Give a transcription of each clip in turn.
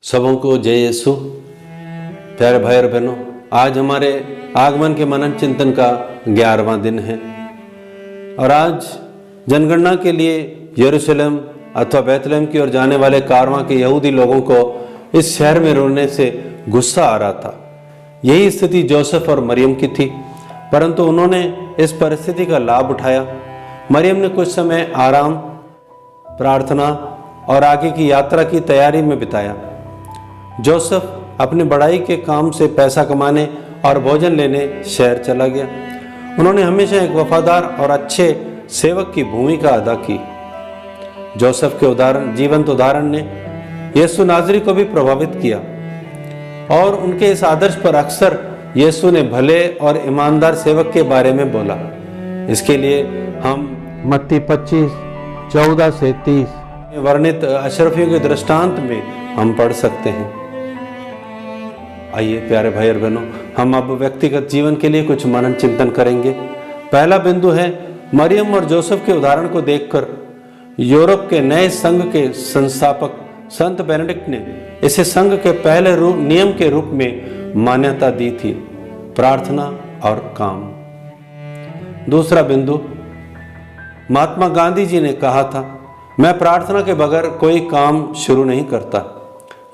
सबों को जय यीशु। प्यारे भाई और बहनों, आज हमारे आगमन के मनन चिंतन का 11वां दिन है और आज जनगणना के लिए यरूशलेम अथवा बैतलहम की ओर जाने वाले कारवां के यहूदी लोगों को इस शहर में रहने से गुस्सा आ रहा था। यही स्थिति जोसेफ और मरियम की थी, परंतु उन्होंने इस परिस्थिति का लाभ उठाया। मरियम ने कुछ समय आराम, प्रार्थना और आगे की यात्रा की तैयारी में बिताया। जोसेफ अपने बड़ाई के काम से पैसा कमाने और भोजन लेने शहर चला गया। उन्होंने हमेशा एक वफादार और अच्छे सेवक की भूमिका अदा की। जोसेफ के जीवंत उदाहरण ने यीशु नाज़री को भी प्रभावित किया और उनके इस आदर्श पर अक्सर यीशु ने भले और ईमानदार सेवक के बारे में बोला। इसके लिए हम मत्ती 25:14 से 30 में वर्णित अशरफियों के दृष्टांत में हम पढ़ सकते हैं। आइए प्यारे भाई और बहनों, हम अब व्यक्तिगत जीवन के लिए कुछ मनन चिंतन करेंगे। पहला बिंदु है, मरियम और जोसेफ के उदाहरण को देखकर यूरोप के नए संघ के संस्थापक संत बेनेडिक्ट ने इसे संघ के पहले नियम के रूप में मान्यता दी थी, प्रार्थना और काम। दूसरा बिंदु, महात्मा गांधी जी ने कहा था, मैं प्रार्थना के बगैर कोई काम शुरू नहीं करता।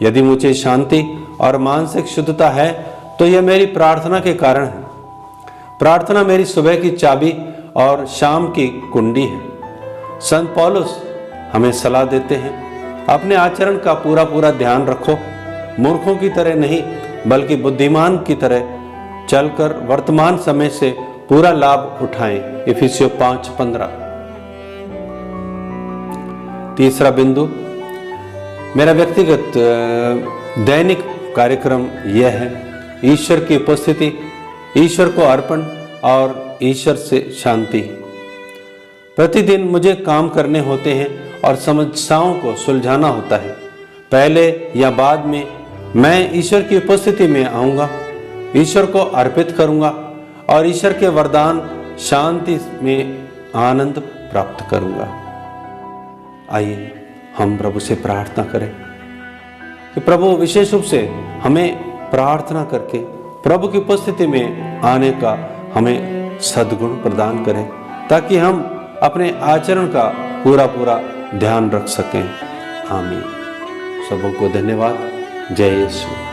यदि मुझे शांति और मानसिक शुद्धता है तो यह मेरी प्रार्थना के कारण है। प्रार्थना मेरी सुबह की चाबी और शाम की कुंडी है। संत पौलुस हमें सलाह देते हैं, अपने आचरण का पूरा ध्यान रखो, मूर्खों की तरह नहीं बल्कि बुद्धिमान की तरह चलकर वर्तमान समय से पूरा लाभ उठाएं। इफिसियों 5:15। तीसरा बिंदु, मेरा व्यक्तिगत दैनिक कार्यक्रम यह है, ईश्वर की उपस्थिति, ईश्वर को अर्पण और ईश्वर से शांति। प्रतिदिन मुझे काम करने होते हैं और समस्याओं को सुलझाना होता है। पहले या बाद में मैं ईश्वर की उपस्थिति में आऊँगा, ईश्वर को अर्पित करूँगा और ईश्वर के वरदान शांति में आनंद प्राप्त करूँगा। आइए हम प्रभु से प्रार्थना करें कि प्रभु विशेष रूप से हमें प्रार्थना करके प्रभु की उपस्थिति में आने का हमें सद्गुण प्रदान करें, ताकि हम अपने आचरण का पूरा ध्यान रख सकें। आमीन। सबों को धन्यवाद। जय यीशु।